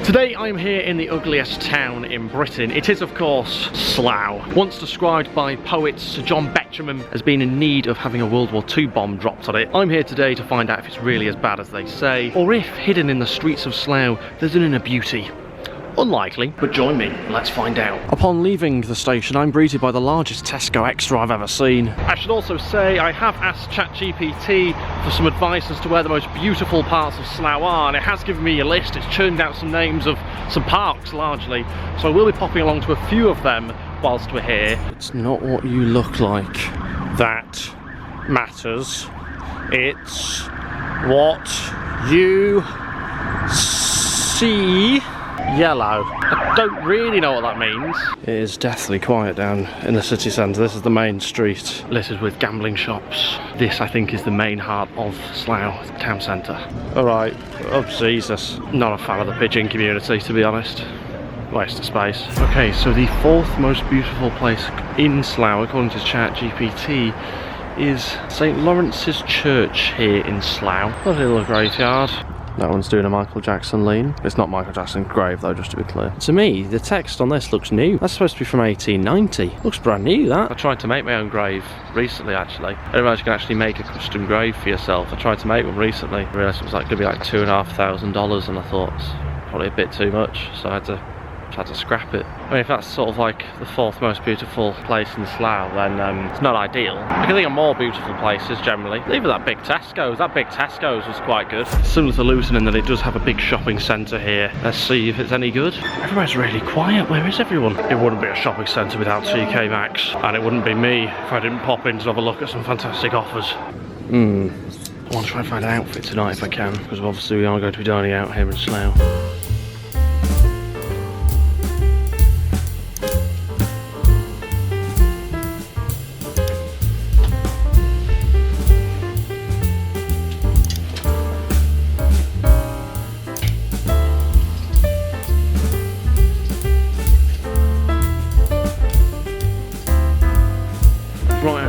Today I'm here in the ugliest town in Britain. It is of course Slough. Once described by poet Sir John Chapman as being in need of having a World War II bomb dropped on it. I'm here today to find out if it's really as bad as they say, or if hidden in the streets of Slough there's an inner beauty. Unlikely, but join me, let's find out. Upon leaving the station, I'm greeted by the largest Tesco Extra I've ever seen. I should also say I have asked ChatGPT for some advice as to where the most beautiful parts of Slough are, and it has given me a list. It's churned out some names of some parks, largely, so I will be popping along to a few of them whilst we're here. It's not what you look like that matters. It's what you see. Yellow. I don't really know what that means. It is deathly quiet down in the city centre. This is the main street, littered with gambling shops. This, I think, is the main heart of Slough town centre. Alright, oh Jesus. Not a fan of the pigeon community, to be honest. Waste of space. Okay, so the fourth most beautiful place in Slough, according to ChatGPT, is St Lawrence's Church here in Slough. Lovely little graveyard. That one's doing a Michael Jackson lean. It's not Michael Jackson's grave though, just to be clear. To me, the text on this looks new. That's supposed to be from 1890. Looks brand new, that. I tried to make my own grave recently, actually. I didn't realize you can actually make a custom grave for yourself. I tried to make one recently. I realised it was like going to be like $2,500, and I thought it's probably a bit too much, so I had to scrap it. I mean, if that's sort of like the fourth most beautiful place in Slough, then it's not ideal. I can think of more beautiful places generally. Even that big Tesco's. That big Tesco's was quite good. Similar to Luton in that it does have a big shopping centre here. Let's see if it's any good. Everywhere's really quiet. Where is everyone? It wouldn't be a shopping centre without TK Maxx, and it wouldn't be me if I didn't pop in to have a look at some fantastic offers. I want to try and find an outfit tonight if I can, because obviously we are going to be dining out here in Slough.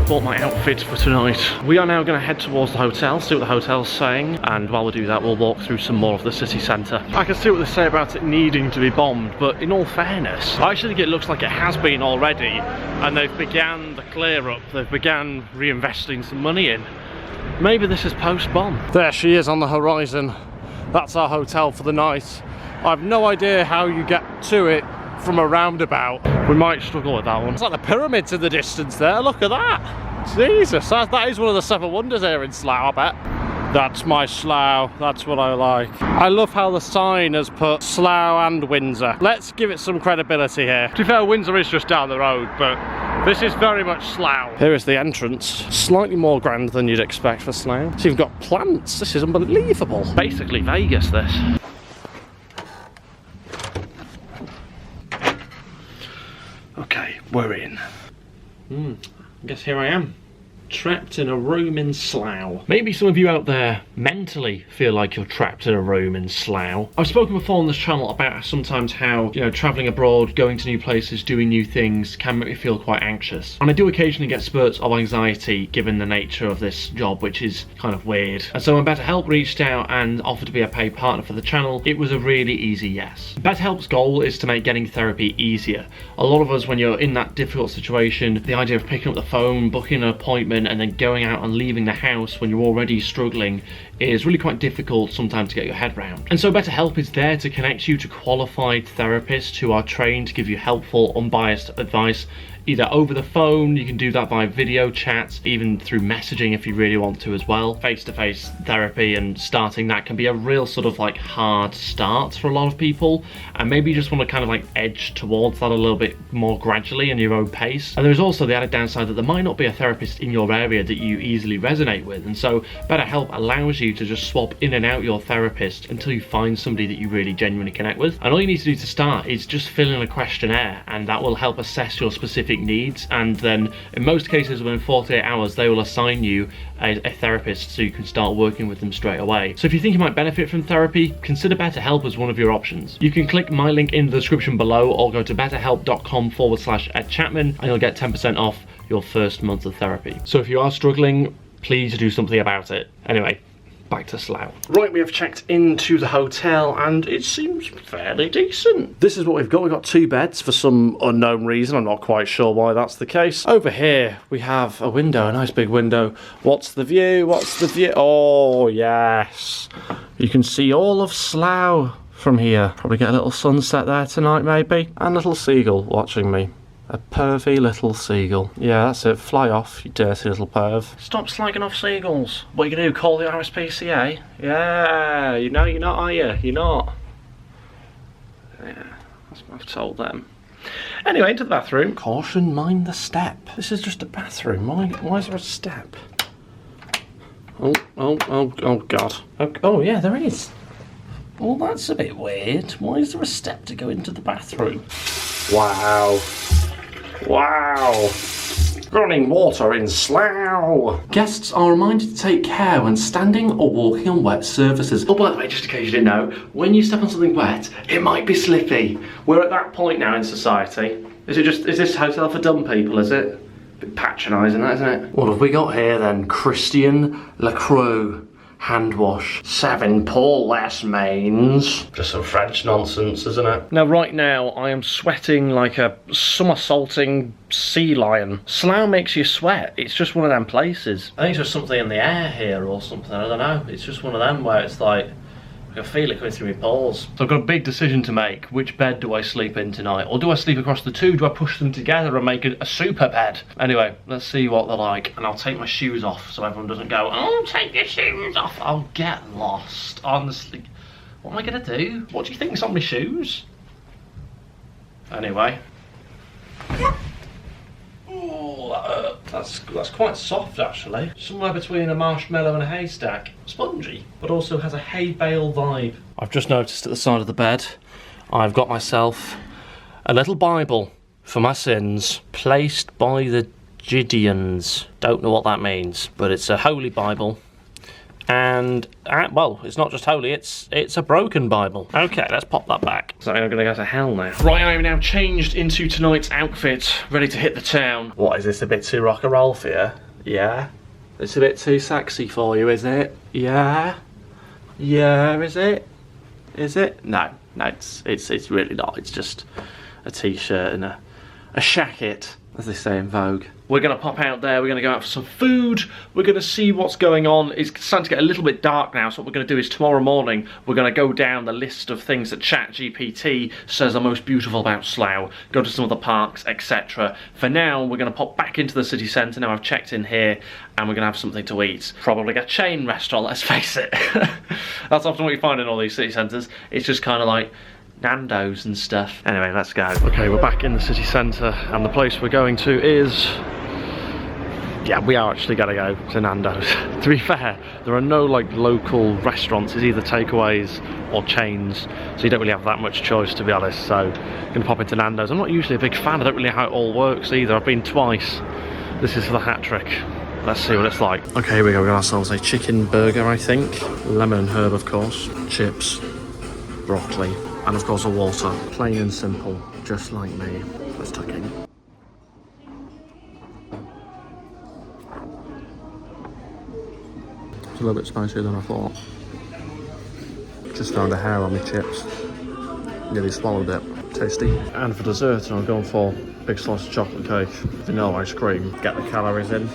Bought my outfit for tonight. We are now going to head towards the hotel, see what the hotel's saying, and while we do that we'll walk through some more of the city centre. I can see what they say about it needing to be bombed, but in all fairness, I actually think it looks like it has been already, and they've began the clear up, they've began reinvesting some money in. Maybe this is post-bomb. There she is on the horizon. That's our hotel for the night. I have no idea how you get to it from a roundabout. We might struggle with that one. It's like the pyramids in the distance there, look at that. Jesus, that is one of the seven wonders here in Slough, I bet. That's my Slough, that's what I like. I love how the sign has put Slough and Windsor. Let's give it some credibility here. To be fair, Windsor is just down the road, but this is very much Slough. Here is the entrance. Slightly more grand than you'd expect for Slough. It's even got plants, this is unbelievable. Basically Vegas, this. Okay, we're in. I guess here I am, trapped in a room in Slough. Maybe some of you out there mentally feel like you're trapped in a room in Slough. I've spoken before on this channel about sometimes how, you know, travelling abroad, going to new places, doing new things can make me feel quite anxious. And I do occasionally get spurts of anxiety given the nature of this job, which is kind of weird. And so when BetterHelp reached out and offered to be a paid partner for the channel, it was a really easy yes. BetterHelp's goal is to make getting therapy easier. A lot of us, when you're in that difficult situation, the idea of picking up the phone, booking an appointment, and then going out and leaving the house when you're already struggling is really quite difficult sometimes to get your head round. And so BetterHelp is there to connect you to qualified therapists who are trained to give you helpful, unbiased advice, either over the phone, you can do that via video chats, even through messaging if you really want to as well. Face-to-face therapy and starting that can be a real sort of like hard start for a lot of people, and maybe you just want to kind of like edge towards that a little bit more gradually in your own pace. And there's also the added downside that there might not be a therapist in your area that you easily resonate with, and so BetterHelp allows you to just swap in and out your therapist until you find somebody that you really genuinely connect with. And all you need to do to start is just fill in a questionnaire, and that will help assess your specific needs, and then in most cases within 48 hours they will assign you a therapist so you can start working with them straight away. So if you think you might benefit from therapy, consider BetterHelp as one of your options. You can click my link in the description below or go to betterhelp.com/@Chapman and you'll get 10% off your first month of therapy. So if you are struggling, please do something about it. Anyway, back to Slough. Right, we have checked into the hotel and it seems fairly decent. This is what we've got. We've got 2 beds for some unknown reason. I'm not quite sure why that's the case. Over here we have a window, a nice big window. What's the view? What's the view? Oh yes, you can see all of Slough from here. Probably get a little sunset there tonight maybe, and a little seagull watching me. A pervy little seagull. Yeah, that's it. Fly off, you dirty little perv. Stop slagging off seagulls. What are you going to do, call the RSPCA? Yeah, you know you're not, are you? You're not. Yeah, that's what I've told them. Anyway, into the bathroom. Caution, mind the step. This is just a bathroom. Why is there a step? Oh God. Oh, yeah, there is. Well, that's a bit weird. Why is there a step to go into the bathroom? Wow. Wow. Running water in Slough. Guests are reminded to take care when standing or walking on wet surfaces. Oh, by the way, just in case you didn't know, when you step on something wet, it might be slippy. We're at that point now in society. Is this hotel for dumb people, is it? A bit patronising, that, isn't it? What have we got here then? Christian Lacroix. Hand wash. 7 Paul less mains. Just some French nonsense, isn't it? Now, right now, I am sweating like a somersaulting sea lion. Slough makes you sweat. It's just one of them places. I think there's something in the air here or something. I don't know. It's just one of them where it's like, I can feel it coming through my pores. So I've got a big decision to make. Which bed do I sleep in tonight? Or do I sleep across the 2? Do I push them together and make a super bed? Anyway, let's see what they're like. And I'll take my shoes off so everyone doesn't go, oh, take your shoes off. I'll get lost. Honestly, what am I going to do? What do you think's on my shoes? Anyway. Oh, that's quite soft actually. Somewhere between a marshmallow and a haystack. Spongy, but also has a hay bale vibe. I've just noticed at the side of the bed, I've got myself a little Bible for my sins, placed by the Gideons. Don't know what that means, but it's a holy Bible. And, well, it's not just holy, it's a broken Bible. Okay, let's pop that back. So I'm gonna go to hell now. Right, I am now changed into tonight's outfit, ready to hit the town. What, is this a bit too rock and roll for you? Yeah? It's a bit too sexy for you, is it? Yeah? Yeah, is it? Is it? No, it's really not. It's just a t-shirt and a shacket, as they say in Vogue. We're going to pop out there, we're going to go out for some food, we're going to see what's going on. It's starting to get a little bit dark now, so what we're going to do is tomorrow morning, we're going to go down the list of things that ChatGPT says are most beautiful about Slough, go to some of the parks, etc. For now, we're going to pop back into the city centre, now I've checked in here, and we're going to have something to eat. Probably a chain restaurant, let's face it. That's often what you find in all these city centres. It's just kind of like Nando's and stuff. Anyway, let's go. Okay, we're back in the city centre, and the place we're going to is... yeah, we are actually going to go to Nando's. To be fair, there are no like local restaurants. It's either takeaways or chains, so you don't really have that much choice, to be honest. So I'm going to pop into Nando's. I'm not usually a big fan. I don't really know how it all works either. I've been twice. This is for the hat trick. Let's see what it's like. Okay, here we go. We got ourselves a chicken burger, I think. Lemon and herb, of course. Chips, broccoli, and of course a water. Plain and simple, just like me. Let's tuck in. It's a little bit spicier than I thought. Just found a hair on my chips. Nearly swallowed it. Tasty. And for dessert, I'm going for a big slice of chocolate cake, vanilla ice cream. Get the calories in.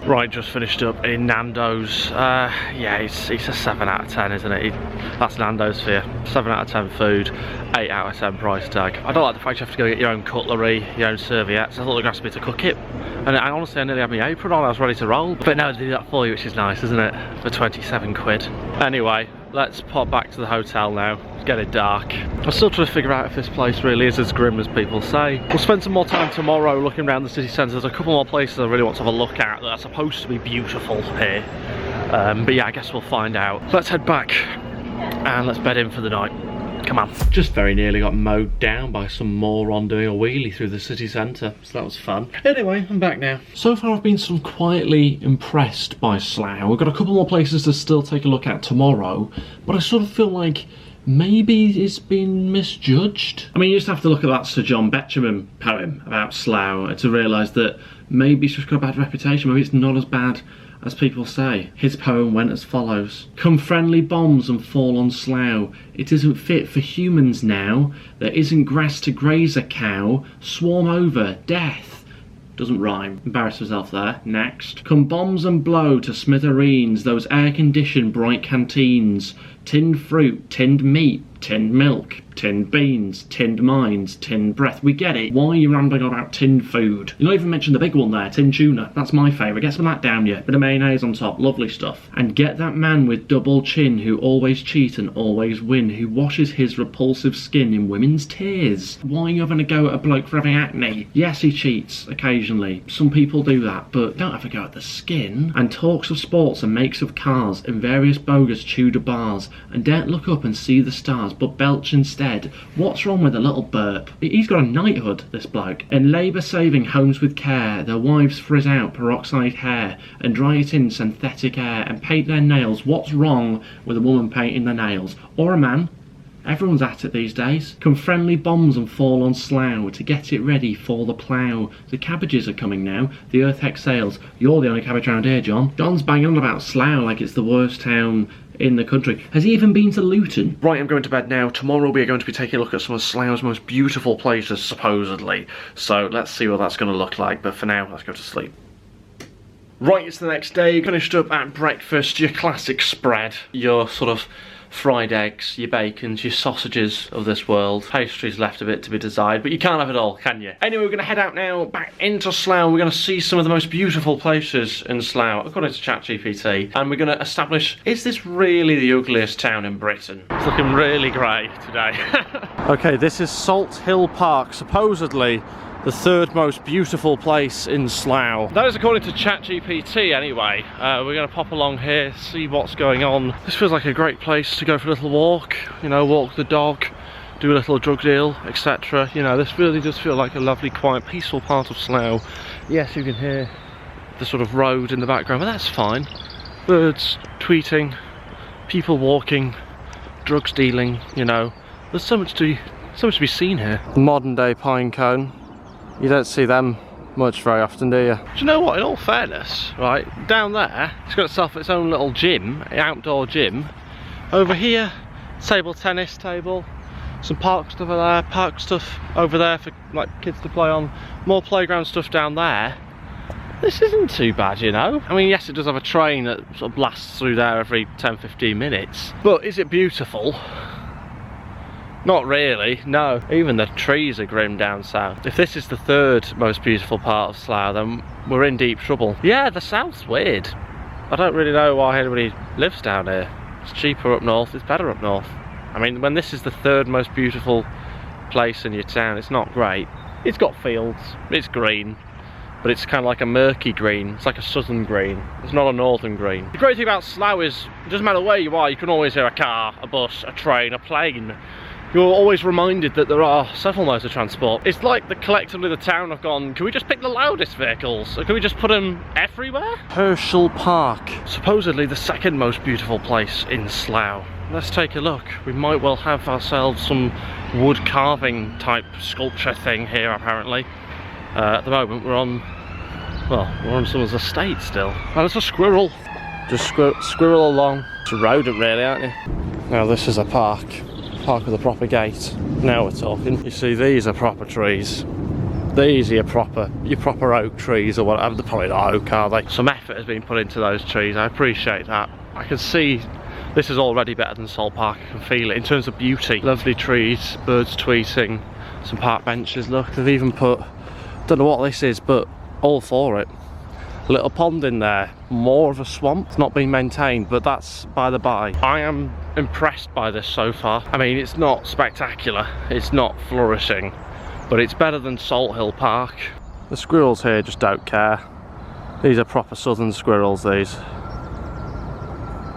Right, just finished up in Nando's. Yeah, it's a 7 out of 10, isn't it? That's Nando's for you. 7 out of 10 food, 8 out of 10 price tag. I don't like the fact you have to go get your own cutlery, your own serviettes. I thought they were asked me to cook it. And honestly, I nearly had my apron on, I was ready to roll. But now they do that for you, which is nice, isn't it? For 27 quid. Anyway, let's pop back to the hotel now. It's getting dark. I'm still trying to figure out if this place really is as grim as people say. We'll spend some more time tomorrow looking around the city centre. There's a couple more places I really want to have a look at that are supposed to be beautiful here. But yeah, I guess we'll find out. Let's head back and let's bed in for the night. Come on. Just very nearly got mowed down by some moron doing a wheelie through the city centre, so that was fun. Anyway, I'm back now. So far I've been sort of quietly impressed by Slough. We've got a couple more places to still take a look at tomorrow, but I sort of feel like maybe it's been misjudged. I mean, you just have to look at that Sir John Betjeman poem about Slough to realise that maybe it's just got a bad reputation, maybe it's not as bad as people say. His poem went as follows. Come friendly bombs and fall on Slough. It isn't fit for humans now. There isn't grass to graze a cow. Swarm over, death. Doesn't rhyme. Embarrassed myself there. Next. Come bombs and blow to smithereens, those air-conditioned bright canteens. Tinned fruit, tinned meat, tinned milk, tinned beans, tinned mines, tinned breath. We get it. Why are you rambling on about tinned food? You not even mention the big one there, tinned tuna. That's my favourite. Get some of that down you. Bit of mayonnaise on top. Lovely stuff. And get that man with double chin who always cheat and always win, who washes his repulsive skin in women's tears. Why are you having a go at a bloke for having acne? Yes, he cheats occasionally. Some people do that, but don't have a go at the skin. And talks of sports and makes of cars and various bogus Tudor bars. And daren't look up and see the stars, but belch instead. What's wrong with a little burp? He's got a knighthood, this bloke. In labour-saving homes with care, their wives frizz out peroxide hair and dry it in synthetic air and paint their nails. What's wrong with a woman painting their nails? Or a man? Everyone's at it these days. Come friendly bombs and fall on Slough to get it ready for the plough. The cabbages are coming now. The earth exhales. You're the only cabbage round here, John. John's banging on about Slough like it's the worst town in the country. Has he even been to Luton? Right, I'm going to bed now. Tomorrow we are going to be taking a look at some of Slough's most beautiful places, supposedly. So let's see what that's going to look like. But for now, let's go to sleep. Right, it's the next day. Finished up at breakfast. Your classic spread. Your sort of fried eggs, your bacons, your sausages of this world. Pastries left a bit to be desired, but you can't have it all, can you? Anyway, we're going to head out now, back into Slough. We're going to see some of the most beautiful places in Slough, according to ChatGPT, and we're going to establish, is this really the ugliest town in Britain? It's looking really grey today. Okay, this is Salt Hill Park, supposedly the third most beautiful place in Slough. That is according to ChatGPT anyway. We're going to pop along here, see what's going on. This feels like a great place to go for a little walk, you know, walk the dog, do a little drug deal, etc. You know, this really does feel like a lovely, quiet, peaceful part of Slough. Yes, you can hear the sort of road in the background, but that's fine. Birds tweeting, people walking, drugs dealing, you know. There's so much to be seen here. Modern day pine cone. You don't see them much very often, do you? Do you know what, in all fairness, right, down there, it's got itself its own little gym, outdoor gym. Over here, table tennis table, some park stuff over there, park stuff over there for like kids to play on, more playground stuff down there. This isn't too bad, you know. I mean, yes, it does have a train that sort of blasts through there every 10-15 minutes, but is it beautiful? Not really, no. Even the trees are grim down south. If this is the third most beautiful part of Slough, then we're in deep trouble. Yeah, the south's weird. I don't really know why anybody lives down here. It's cheaper up north, it's better up north. I mean, when this is the third most beautiful place in your town, it's not great. It's got fields, it's green, but it's kind of like a murky green. It's like a southern green. It's not a northern green. The great thing about Slough is, it doesn't matter where you are, you can always hear a car, a bus, a train, a plane. You're always reminded that there are several modes of transport. It's like collectively the town have gone, can we just pick the loudest vehicles? Or can we just put them everywhere? Herschel Park. Supposedly the second most beautiful place in Slough. Let's take a look. We might well have ourselves some wood carving type sculpture thing here apparently. At the moment we're on someone's estate still. And there's a squirrel. Just squirrel along. It's a rodent really, aren't you? Now this is a park. Park with a proper gate. Now we're talking. You see, these are proper trees. These are your proper oak trees or whatever. They're probably not oak, are they? Some effort has been put into those trees. I appreciate that. I can see this is already better than Salt Park. I can feel it in terms of beauty. Lovely trees, birds tweeting, some park benches. Look, they've even put, don't know what this is, but all for it. A little pond in there, more of a swamp. It's not been maintained, but that's by the by. I am impressed by this so far. I mean, it's not spectacular, it's not flourishing, but it's better than Salt Hill Park. The squirrels here just don't care. These are proper southern squirrels, these.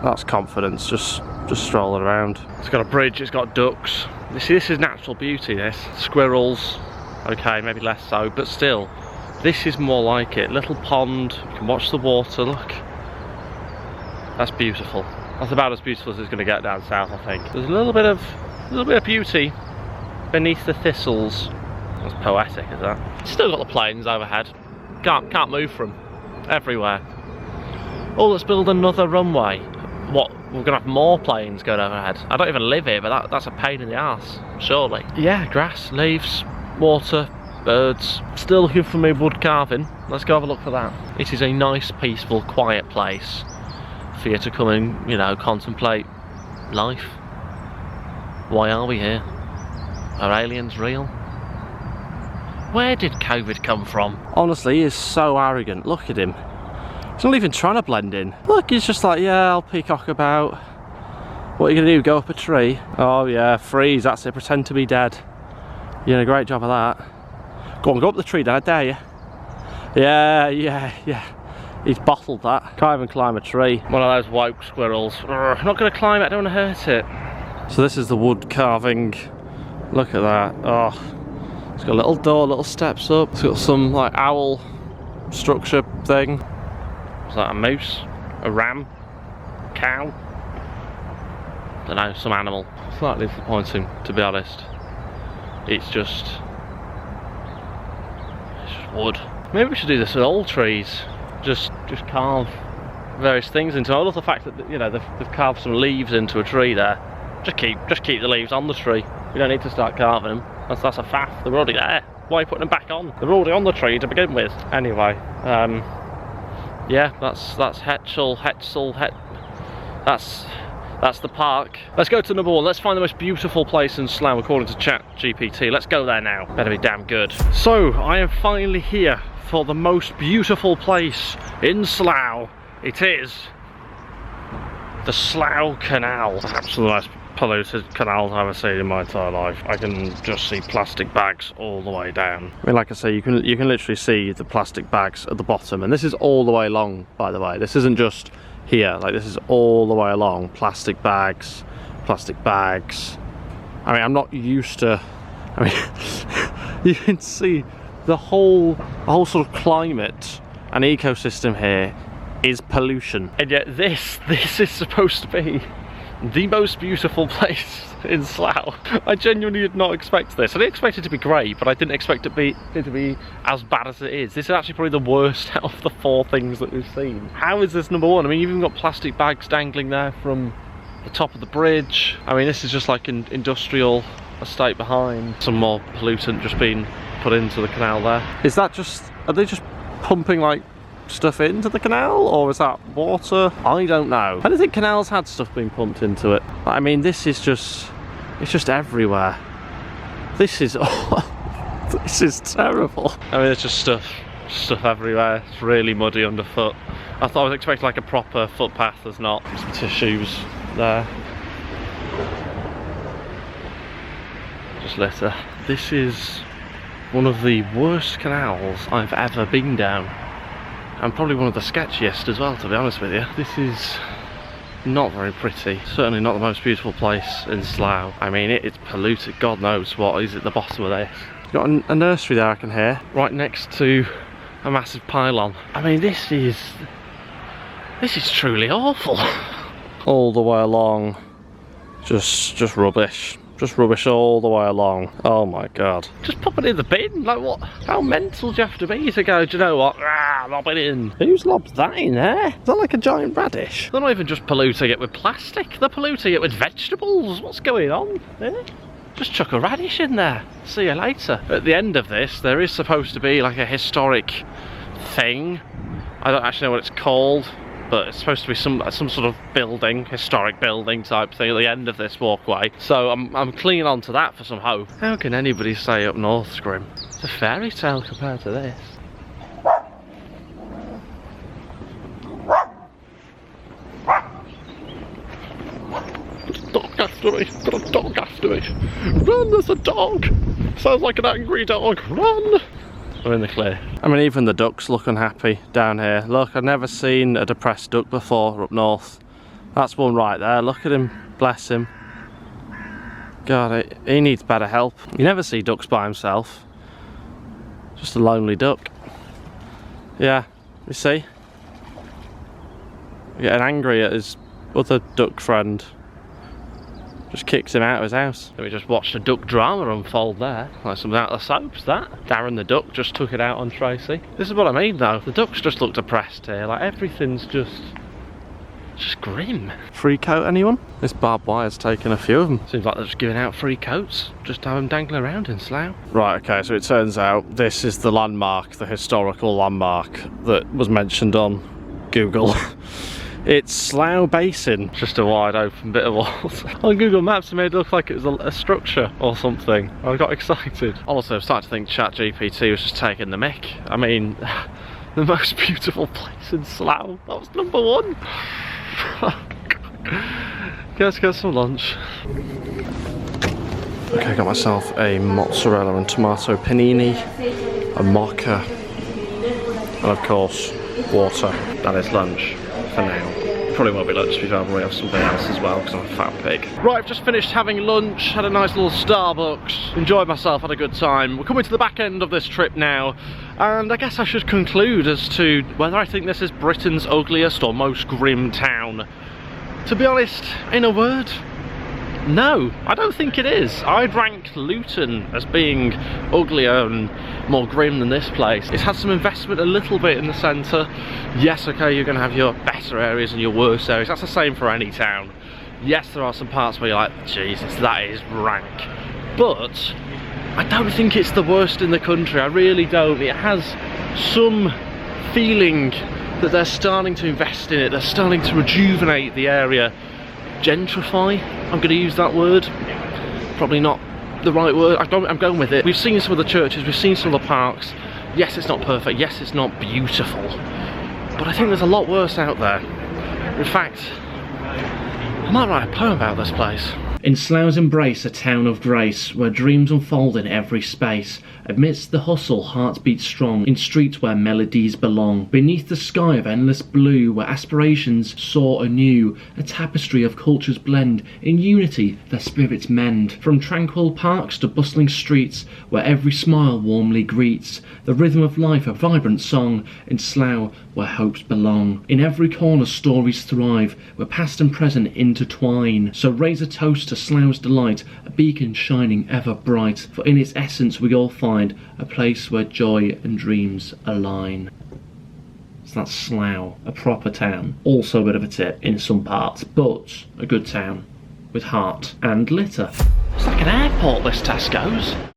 That's confidence, just strolling around. It's got a bridge, it's got ducks. You see, this is natural beauty, this. Squirrels, okay, maybe less so, but still. This is more like it. Little pond, you can watch the water, look. That's beautiful. That's about as beautiful as it's going to get down south, I think. There's a little bit of beauty beneath the thistles. That's poetic, is that? Still got the plains overhead. Can't move from everywhere. Oh, let's build another runway. What, we're gonna have more planes going overhead? I don't even live here, but that's a pain in the arse, surely. Yeah, grass, leaves, water, birds. Still looking for me wood carving. Let's go have a look for that. It is a nice, peaceful, quiet place for you to come and, you know, contemplate life. Why are we here? Are aliens real? Where did COVID come from? Honestly, he is so arrogant. Look at him. He's not even trying to blend in. Look, he's just like, yeah, I'll peacock about. What are you gonna do, go up a tree? Oh yeah, freeze, that's it, pretend to be dead. You're doing a great job of that. Go on, go up the tree then, I dare you. Yeah. He's bottled that. Can't even climb a tree. One of those woke squirrels. I'm not gonna climb it, I don't wanna hurt it. So this is the wood carving. Look at that. Oh, it's got a little door, little steps up. It's got some like owl structure thing. Is that a moose? A ram? A cow? Don't know, some animal. Slightly disappointing, to be honest. It's just wood. Maybe we should do this with all trees. Just carve various things into. I love the fact that, you know, they've carved some leaves into a tree there. Just keep the leaves on the tree. We don't need to start carving them. That's a faff. They're already there. Why are you putting them back on? They're already on the tree to begin with. Anyway, yeah, that's Hetzel. That's the park. Let's go to number 1. Let's find the most beautiful place in Slough according to ChatGPT. Let's go there now. Better be damn good. So, I am finally here for the most beautiful place in Slough. It is the Slough Canal. Perhaps the most polluted canals I've ever seen in my entire life. I can just see plastic bags all the way down. I mean, like I say, you can literally see the plastic bags at the bottom, and this is all the way along, by the way. This isn't just here, like this is all the way along. Plastic bags. I mean, I'm not used to, I mean, you can see the whole sort of climate and ecosystem here is pollution. And yet this is supposed to be the most beautiful place in Slough. I genuinely did not expect this. I didn't expect it to be great, but I didn't expect it to be as bad as it is. This is actually probably the worst out of the 4 things that we've seen. How is this number 1? I mean, you've even got plastic bags dangling there from the top of the bridge. I mean, this is just like an industrial estate behind. Some more pollutant just being put into the canal there. Is that just, are they just pumping like stuff into the canal, or is that water? I don't know. I don't think canals had stuff being pumped into it. I mean, this is just, it's just everywhere. This is this is terrible. I mean, there's just stuff everywhere. It's really muddy underfoot. I thought I was expecting like a proper footpath. There's not. Some tissues there. Just litter. This is one of the worst canals I've ever been down. And probably one of the sketchiest as well, to be honest with you. This is not very pretty. Certainly not the most beautiful place in Slough. I mean, it's polluted. God knows what is at the bottom of this. Got a nursery there I can hear, right next to a massive pylon. I mean, this is truly awful. All the way along, just rubbish. Just rubbish all the way along. Oh my god. Just pop it in the bin? Like what? How mental do you have to be to go, do you know what? Lob it in. Who's lobbed that in there? Is that like a giant radish? They're not even just polluting it with plastic, they're polluting it with vegetables. What's going on? Just chuck a radish in there. See you later. At the end of this, there is supposed to be like a historic thing. I don't actually know what it's called, but it's supposed to be some sort of building, historic building type thing at the end of this walkway. So I'm clinging on to that for some hope. How can anybody say up north's grim? It's a fairy tale compared to this. Dog after me, got a dog after me. Run, there's a dog. Sounds like an angry dog, run. We're in the clear. I mean, even the ducks look unhappy down here. Look, I've never seen a depressed duck before up north. That's one right there. Look at him, bless him. God, he needs better help. You never see ducks by himself. Just a lonely duck. Yeah, you see? Getting angry at his other duck friend. Just kicks him out of his house. So we just watched a duck drama unfold there. Like something out of the soaps, that. Darren the duck just took it out on Tracy. This is what I mean though. The ducks just look depressed here. Like everything's just grim. Free coat, anyone? This barbed wire's taken a few of them. Seems like they're just giving out free coats. Just have them dangling around in Slough. Right, okay, so it turns out this is the landmark, the historical landmark that was mentioned on Google. It's Slough Basin. Just a wide open bit of walls. On Google Maps it made it look like it was a structure or something. I got excited. Also, I've started to think ChatGPT was just taking the mick. I mean, the most beautiful place in Slough. That was #1. Let's get some lunch. Okay, got myself a mozzarella and tomato panini, a mocha, and of course, water. That is lunch for now. Probably won't be lunch because I'll probably have something else as well because I'm a fat pig. Right, I've just finished having lunch, had a nice little Starbucks, enjoyed myself, had a good time. We're coming to the back end of this trip now, and I guess I should conclude as to whether I think this is Britain's ugliest or most grim town. To be honest, in a word, no, I don't think it is. I'd rank Luton as being uglier and more grim than this place. It's had some investment a little bit in the centre. Yes, okay, you're going to have your better areas and your worse areas. That's the same for any town. Yes, there are some parts where you're like, Jesus, that is rank. But I don't think it's the worst in the country. I really don't. It has some feeling that they're starting to invest in it. They're starting to rejuvenate the area. Gentrify, I'm going to use that word. Probably not the right word. I'm going with it. We've seen some of the churches, we've seen some of the parks. Yes, it's not perfect, yes, it's not beautiful, but I think there's a lot worse out there. In fact, I might write a poem about this place. In Slough's embrace, a town of grace, where dreams unfold in every space. Amidst the hustle, hearts beat strong, in streets where melodies belong. Beneath the sky of endless blue, where aspirations soar anew, a tapestry of cultures blend, in unity their spirits mend. From tranquil parks to bustling streets, where every smile warmly greets, the rhythm of life a vibrant song, in Slough where hopes belong. In every corner stories thrive, where past and present intertwine. So raise a toast to Slough's delight, a beacon shining ever bright, for in its essence we all find a place where joy and dreams align. So that's Slough, a proper town. Also a bit of a tip in some parts, but a good town with heart and litter. It's like an airport, this Tesco's.